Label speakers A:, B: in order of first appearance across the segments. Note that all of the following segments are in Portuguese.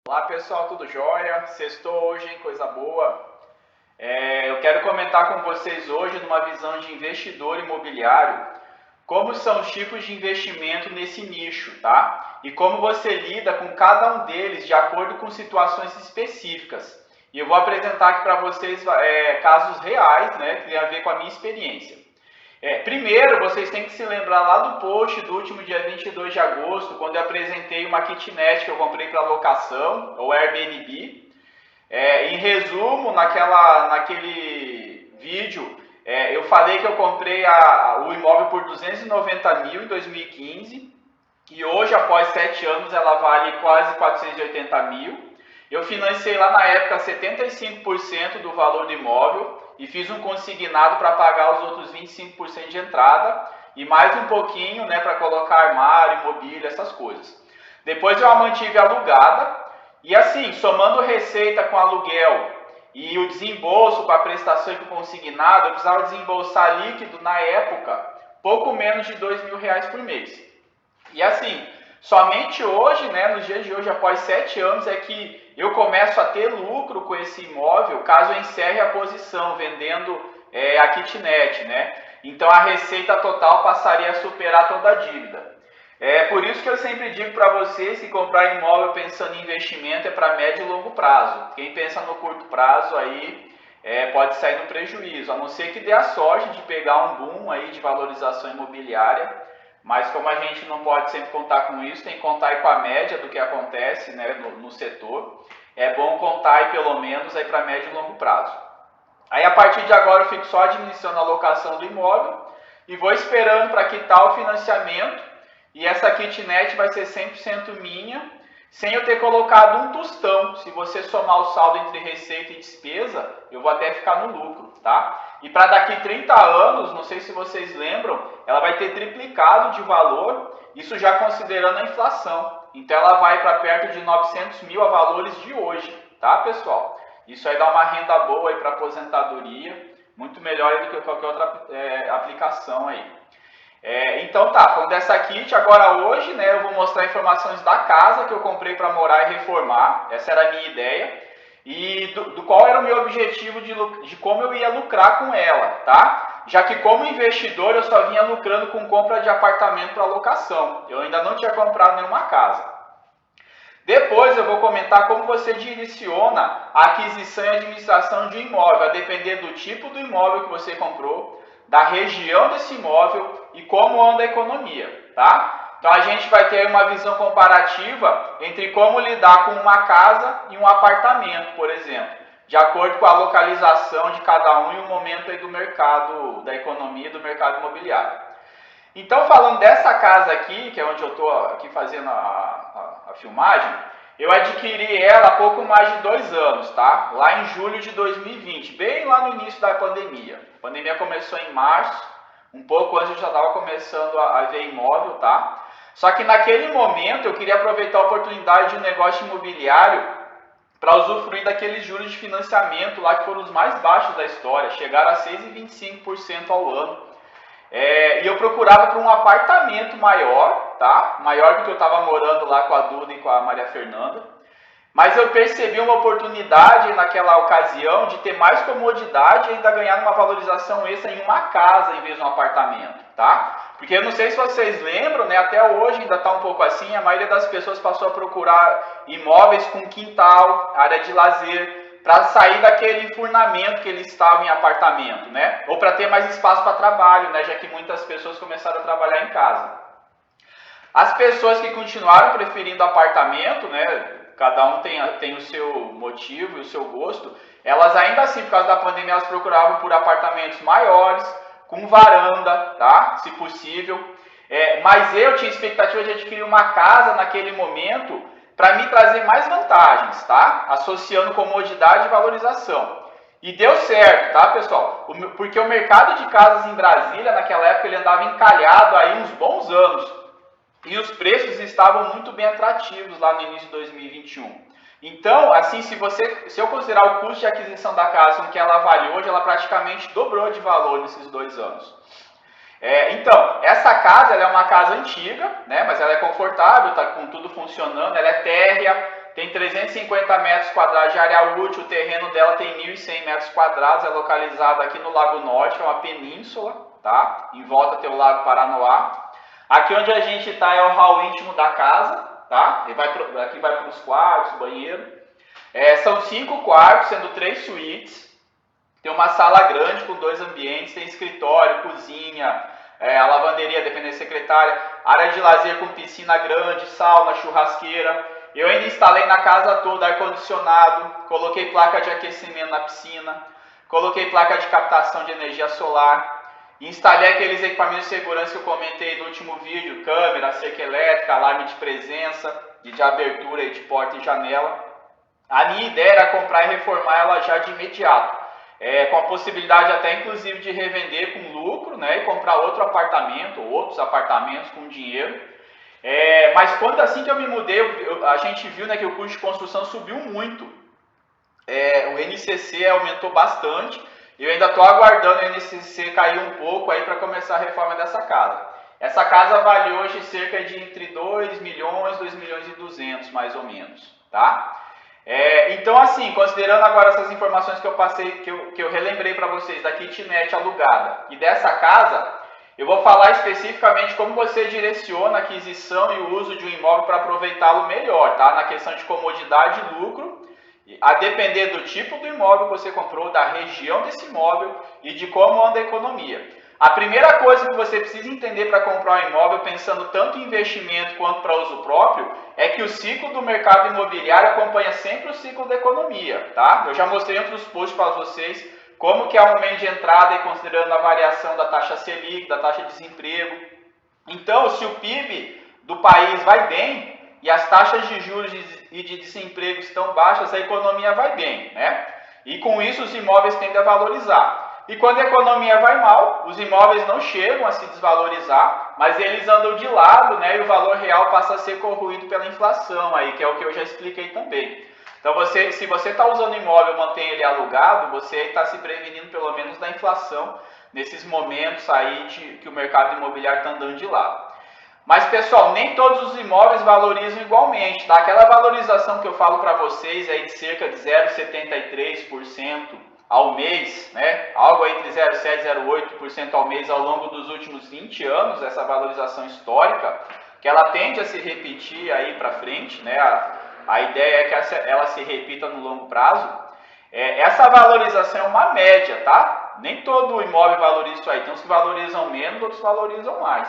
A: Olá pessoal, tudo jóia? Sextou hoje, hein? Coisa boa. Eu quero comentar com vocês hoje, numa visão de investidor imobiliário, como são os tipos de investimento nesse nicho, tá? E como você lida com cada um deles de acordo com situações específicas. E eu vou apresentar aqui para vocês casos reais, né, que tem a ver com a minha experiência. Primeiro, vocês têm que se lembrar lá do post do último dia 22 de agosto, quando eu apresentei uma kitnet que eu comprei para locação, ou Airbnb. Em resumo, naquele vídeo, eu falei que eu comprei o imóvel por 290 mil em 2015 e hoje, após 7 anos, ela vale quase 480 mil. Eu financei lá na época 75% do valor do imóvel e fiz um consignado para pagar os outros 25% de entrada e mais um pouquinho, né, para colocar armário, mobília, essas coisas. Depois eu a mantive alugada e assim, somando receita com aluguel e o desembolso com a prestação e com o consignado, eu precisava desembolsar líquido na época pouco menos de R$ 2.000 por mês. E assim, somente hoje, né, nos dias de hoje, após 7 anos, é que eu começo a ter lucro com esse imóvel, caso eu encerre a posição, vendendo a kitnet, né? Então a receita total passaria a superar toda a dívida. É por isso que eu sempre digo para vocês que comprar imóvel pensando em investimento é para médio e longo prazo. Quem pensa no curto prazo aí pode sair no prejuízo, a não ser que dê a sorte de pegar um boom aí de valorização imobiliária. Mas como a gente não pode sempre contar com isso, tem que contar aí com a média do que acontece, né, no setor. É bom contar aí pelo menos aí para médio e longo prazo. Aí a partir de agora eu fico só administrando a locação do imóvel e vou esperando para quitar o financiamento. E essa kitnet vai ser 100% minha, sem eu ter colocado um tostão. Se você somar o saldo entre receita e despesa, eu vou até ficar no lucro, tá? E para daqui 30 anos, não sei se vocês lembram, ela vai ter triplicado de valor, isso já considerando a inflação. Então ela vai para perto de 900 mil a valores de hoje, tá, pessoal? Isso aí dá uma renda boa aí para aposentadoria, muito melhor do que qualquer outra aplicação aí. Então tá, falando dessa kit, agora hoje, né, eu vou mostrar informações da casa que eu comprei para morar e reformar. Essa era a minha ideia. E do qual era o meu objetivo de como eu ia lucrar com ela, tá? Já que como investidor eu só vinha lucrando com compra de apartamento para locação. Eu ainda não tinha comprado nenhuma casa. Depois eu vou comentar como você direciona a aquisição e administração de um imóvel, a depender do tipo do imóvel que você comprou, da região desse imóvel e como anda a economia, tá? Então a gente vai ter uma visão comparativa entre como lidar com uma casa e um apartamento, por exemplo, de acordo com a localização de cada um e o momento aí do mercado, da economia e do mercado imobiliário. Então, falando dessa casa aqui, que é onde eu estou aqui fazendo a filmagem, eu adquiri ela há pouco mais de 2 anos, tá? Lá em julho de 2020, bem lá no início da pandemia. A pandemia começou em março, um pouco antes eu já estava começando a ver imóvel, tá? Só que naquele momento eu queria aproveitar a oportunidade de um negócio imobiliário para usufruir daqueles juros de financiamento lá que foram os mais baixos da história, chegaram a 6,25% ao ano. E eu procurava por um apartamento maior, tá? Maior do que eu estava morando lá com a Duda e com a Maria Fernanda. Mas eu percebi uma oportunidade naquela ocasião de ter mais comodidade e ainda ganhar uma valorização extra em uma casa em vez de um apartamento, tá? Porque eu não sei se vocês lembram, né? Até hoje ainda está um pouco assim, a maioria das pessoas passou a procurar imóveis com quintal, área de lazer, para sair daquele enfurnamento que eles estavam em apartamento, né? Ou para ter mais espaço para trabalho, né? Já que muitas pessoas começaram a trabalhar em casa. As pessoas que continuaram preferindo apartamento, né? Cada um tem o seu motivo e o seu gosto. Elas ainda assim, por causa da pandemia, elas procuravam por apartamentos maiores, com varanda, tá? Se possível. Mas eu tinha expectativa de adquirir uma casa naquele momento para me trazer mais vantagens, tá? Associando comodidade e valorização. E deu certo, tá, pessoal? Porque o mercado de casas em Brasília, naquela época, ele andava encalhado aí uns bons anos. E os preços estavam muito bem atrativos lá no início de 2021. Então, assim, se eu considerar o custo de aquisição da casa com que ela vale hoje, ela praticamente dobrou de valor nesses 2 anos. Então, essa casa ela é uma casa antiga, né, mas ela é confortável, está com tudo funcionando, ela é térrea, tem 350 metros quadrados de área útil, o terreno dela tem 1.100 metros quadrados, é localizado aqui no Lago Norte, é uma península, tá? Em volta tem o Lago Paranoá. Aqui onde a gente está é o hall íntimo da casa, tá? Aqui vai para os quartos, banheiro. São 5 quartos, sendo 3 suítes. Tem uma sala grande com 2 ambientes, tem escritório, cozinha, a lavanderia, dependendo da secretária, área de lazer com piscina grande, sauna, churrasqueira. Eu ainda instalei na casa toda ar-condicionado, coloquei placa de aquecimento na piscina, coloquei placa de captação de energia solar, instalei aqueles equipamentos de segurança que eu comentei no último vídeo, câmera, cerca elétrica, alarme de presença, de abertura de porta e janela. A minha ideia era comprar e reformar ela já de imediato. Com a possibilidade até inclusive de revender com lucro, né, e comprar outro apartamento ou outros apartamentos com dinheiro. Mas quando assim que eu me mudei, a gente viu, né, que o custo de construção subiu muito. O NCC aumentou bastante. Eu ainda estou aguardando o NCC cair um pouco aí para começar a reforma dessa casa. Essa casa vale hoje cerca de entre 2 milhões, 2 milhões e 200 mais ou menos, tá? Então assim, considerando agora essas informações que eu passei, que eu relembrei para vocês da kitnet alugada e dessa casa, eu vou falar especificamente como você direciona a aquisição e o uso de um imóvel para aproveitá-lo melhor, tá? Na questão de comodidade e lucro, a depender do tipo do imóvel que você comprou, da região desse imóvel e de como anda a economia. A primeira coisa que você precisa entender para comprar um imóvel, pensando tanto em investimento quanto para uso próprio, é que o ciclo do mercado imobiliário acompanha sempre o ciclo da economia, tá? Eu já mostrei em outros posts para vocês como que é o momento de entrada e considerando a variação da taxa Selic, da taxa de desemprego. Então, se o PIB do país vai bem e as taxas de juros e de desemprego estão baixas, a economia vai bem, né? E com isso os imóveis tendem a valorizar. E quando a economia vai mal, os imóveis não chegam a se desvalorizar, mas eles andam de lado, né? E o valor real passa a ser corroído pela inflação, aí, que é o que eu já expliquei também. Então, se você está usando o imóvel e mantém ele alugado, você está se prevenindo pelo menos da inflação nesses momentos aí que o mercado imobiliário está andando de lado. Mas, pessoal, nem todos os imóveis valorizam igualmente, tá? Aquela valorização que eu falo para vocês aí de cerca de 0,73% ao mês, né? Algo entre 0,7% e 0,8% ao mês ao longo dos últimos 20 anos, essa valorização histórica, que ela tende a se repetir aí para frente, né? A ideia é que ela se repita no longo prazo. Essa valorização é uma média, tá? Nem todo imóvel valoriza isso aí. Tem uns que valorizam menos, outros valorizam mais.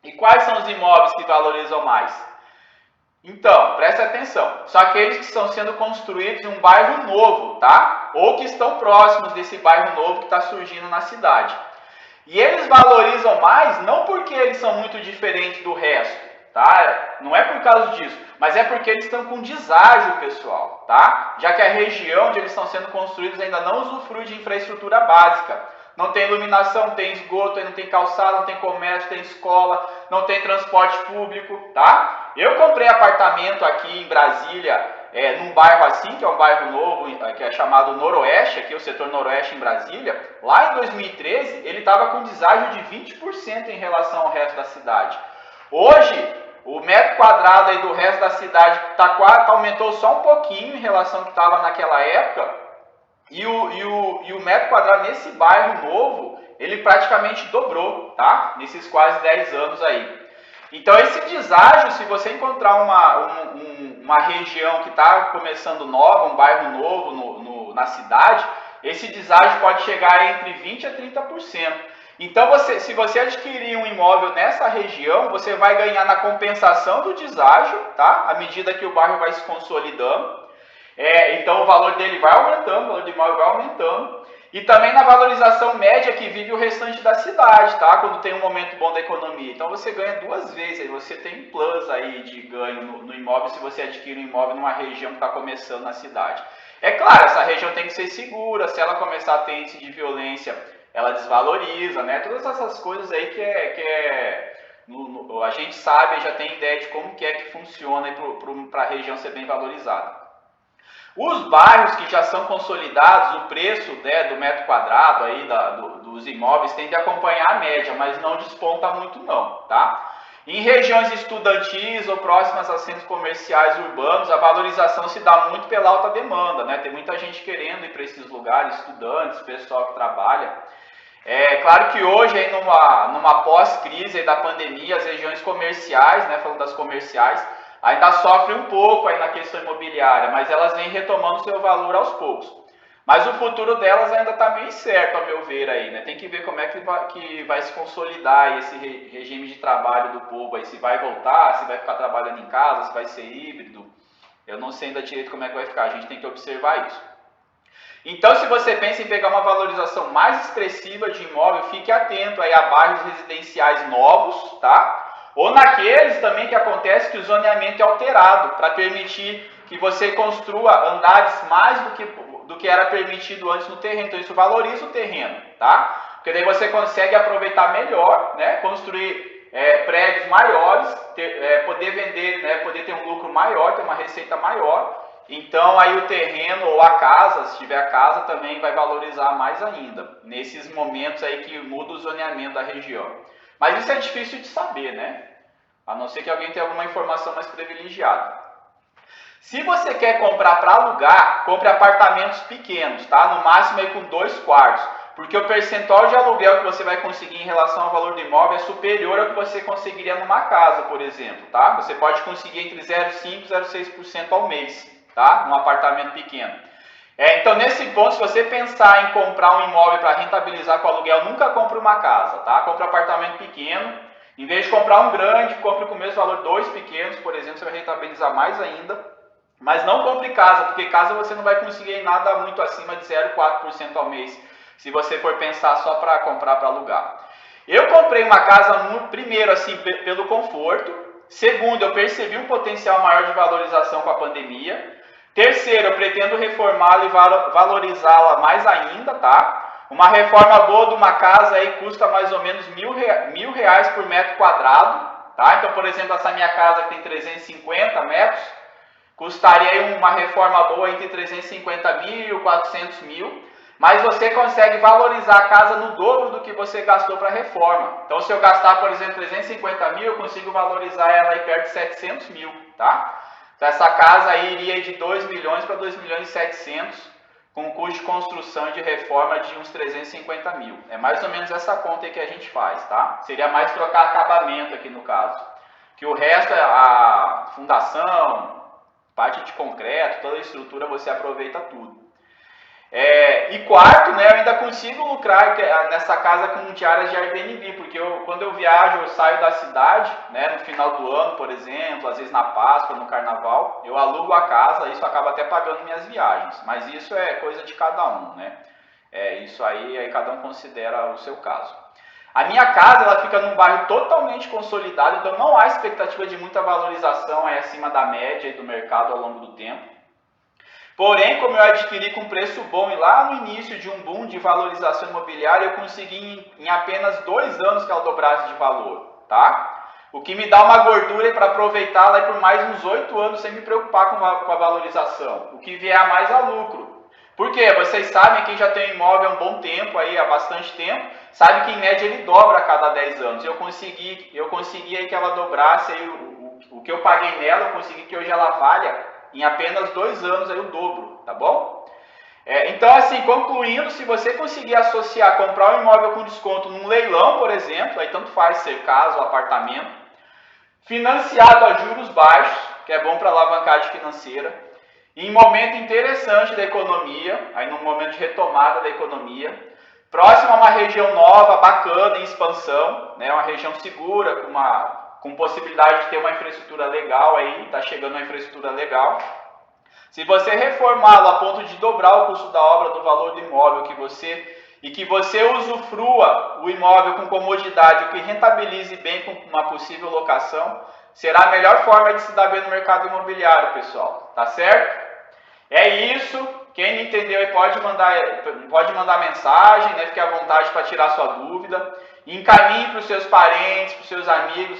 A: E quais são os imóveis que valorizam mais? Então, preste atenção. São aqueles que estão sendo construídos em um bairro novo, tá? Ou que estão próximos desse bairro novo que está surgindo na cidade. E eles valorizam mais não porque eles são muito diferentes do resto, tá? Não é por causa disso, mas é porque eles estão com deságio, pessoal, tá? Já que a região onde eles estão sendo construídos ainda não usufrui de infraestrutura básica. Não tem iluminação, não tem esgoto, não tem calçada, não tem comércio, não tem escola, não tem transporte público, tá? Eu comprei apartamento aqui em Brasília, num bairro assim, que é um bairro novo, que é chamado Noroeste, aqui o setor Noroeste em Brasília. Lá em 2013, ele estava com deságio de 20% em relação ao resto da cidade. Hoje, o metro quadrado aí do resto da cidade aumentou só um pouquinho em relação ao que estava naquela época. E o metro quadrado nesse bairro novo, ele praticamente dobrou, tá? Nesses quase 10 anos aí. Então esse deságio, se você encontrar uma região que está começando nova, um bairro novo na cidade, esse deságio pode chegar entre 20% a 30%. Então se você adquirir um imóvel nessa região, você vai ganhar na compensação do deságio, tá? À medida que o bairro vai se consolidando. Então o valor dele vai aumentando, o valor do imóvel vai aumentando. E também na valorização média que vive o restante da cidade, tá? Quando tem um momento bom da economia. Então você ganha 2 vezes, você tem um plus aí de ganho no imóvel se você adquire um imóvel numa região que está começando na cidade. É claro, essa região tem que ser segura, se ela começar a ter índice de violência, ela desvaloriza, né? Todas essas coisas aí a gente sabe, já tem ideia de como que é que funciona para a região ser bem valorizada. Os bairros que já são consolidados, o preço, né, do metro quadrado aí dos imóveis tende a acompanhar a média, mas não desponta muito não, tá? Em regiões estudantis ou próximas a centros comerciais urbanos, a valorização se dá muito pela alta demanda, né? Tem muita gente querendo ir para esses lugares, estudantes, pessoal que trabalha. É claro que hoje, aí numa pós-crise da pandemia, as regiões comerciais, né, falando das comerciais, ainda sofrem um pouco aí na questão imobiliária, mas elas vêm retomando seu valor aos poucos. Mas o futuro delas ainda está meio incerto, a meu ver, aí, né? Tem que ver como é que vai se consolidar esse regime de trabalho do povo aí, se vai voltar, se vai ficar trabalhando em casa, se vai ser híbrido. Eu não sei ainda direito como é que vai ficar, a gente tem que observar isso. Então, se você pensa em pegar uma valorização mais expressiva de imóvel, fique atento aí a bairros residenciais novos, tá? Ou naqueles também que acontece que o zoneamento é alterado, para permitir que você construa andares mais do que era permitido antes no terreno. Então, isso valoriza o terreno, tá? Porque daí você consegue aproveitar melhor, né? Construir prédios maiores, poder vender, né? Poder ter um lucro maior, ter uma receita maior. Então, aí o terreno ou a casa, se tiver a casa, também vai valorizar mais ainda, nesses momentos aí que muda o zoneamento da região. Mas isso é difícil de saber, né? A não ser que alguém tenha alguma informação mais privilegiada. Se você quer comprar para alugar, compre apartamentos pequenos, tá? No máximo aí com 2 quartos, porque o percentual de aluguel que você vai conseguir em relação ao valor do imóvel é superior ao que você conseguiria numa casa, por exemplo, tá? Você pode conseguir entre 0,5% e 0,6% ao mês. Tá? Um apartamento pequeno. Então, nesse ponto, se você pensar em comprar um imóvel para rentabilizar com aluguel, nunca compre uma casa, tá? Compre um apartamento pequeno. Em vez de comprar um grande, compre com o mesmo valor 2 pequenos, por exemplo, você vai rentabilizar mais ainda. Mas não compre casa, porque casa você não vai conseguir nada muito acima de 0,4% ao mês, se você for pensar só para comprar para alugar. Eu comprei uma casa, primeiro, assim, pelo conforto. Segundo, eu percebi um potencial maior de valorização com a pandemia. Terceiro, eu pretendo reformá-la e valorizá-la mais ainda, tá? Uma reforma boa de uma casa aí custa mais ou menos R$1.000 por metro quadrado, tá? Então, por exemplo, essa minha casa que tem 350 metros, custaria aí uma reforma boa entre 350 mil e 400 mil, mas você consegue valorizar a casa no dobro do que você gastou para a reforma. Então, se eu gastar, por exemplo, 350 mil, eu consigo valorizar ela aí perto de 700 mil, tá? Então, essa casa aí iria de 2 milhões para 2 milhões e 700, com um custo de construção e de reforma de uns 350 mil. É mais ou menos essa conta aí que a gente faz, tá? Seria mais trocar acabamento aqui no caso. Que o resto, a fundação, parte de concreto, toda a estrutura, você aproveita tudo. E quarto, né, eu ainda consigo lucrar nessa casa com diárias de Airbnb, porque quando eu viajo, eu saio da cidade, né, no final do ano, por exemplo, às vezes na Páscoa, no Carnaval, eu alugo a casa, isso acaba até pagando minhas viagens, mas isso é coisa de cada um, né? Isso aí cada um considera o seu caso. A minha casa, ela fica num bairro totalmente consolidado, então não há expectativa de muita valorização acima da média do mercado ao longo do tempo. Porém, como eu adquiri com preço bom e lá no início de um boom de valorização imobiliária, eu consegui em apenas 2 anos que ela dobrasse de valor, tá? O que me dá uma gordura para aproveitá-la por mais uns 8 anos sem me preocupar com a valorização. O que vier a mais a lucro. Por quê? Vocês sabem, quem já tem um imóvel há um bom tempo, aí, há bastante tempo, sabe que em média ele dobra a cada 10 anos. Eu consegui aí que ela dobrasse aí, o que eu paguei nela, eu consegui que hoje ela valha em apenas 2 anos aí o dobro, tá bom? Então, assim, concluindo, se você conseguir associar, comprar um imóvel com desconto num leilão, por exemplo, aí tanto faz ser casa ou apartamento, financiado a juros baixos, que é bom para alavancagem financeira, em momento interessante da economia, aí num momento de retomada da economia, próximo a uma região nova, bacana, em expansão, né, uma região segura, com possibilidade de ter uma infraestrutura legal aí, está chegando uma infraestrutura legal. Se você reformá-lo a ponto de dobrar o custo da obra do valor do imóvel que você usufrua o imóvel com comodidade, o que rentabilize bem com uma possível locação, será a melhor forma de se dar bem no mercado imobiliário, pessoal. Tá certo? É isso. Quem não entendeu pode mandar mensagem, né? Fique à vontade para tirar sua dúvida. Encaminhe para os seus parentes, para os seus amigos.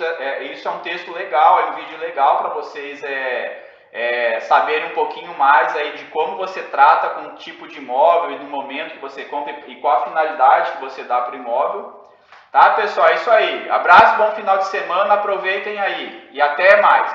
A: Isso é um texto legal, é um vídeo legal para vocês saberem um pouquinho mais aí de como você trata com o tipo de imóvel e no momento que você compra e qual a finalidade que você dá para o imóvel. Tá, pessoal? É isso aí. Abraço, bom final de semana, aproveitem aí e até mais.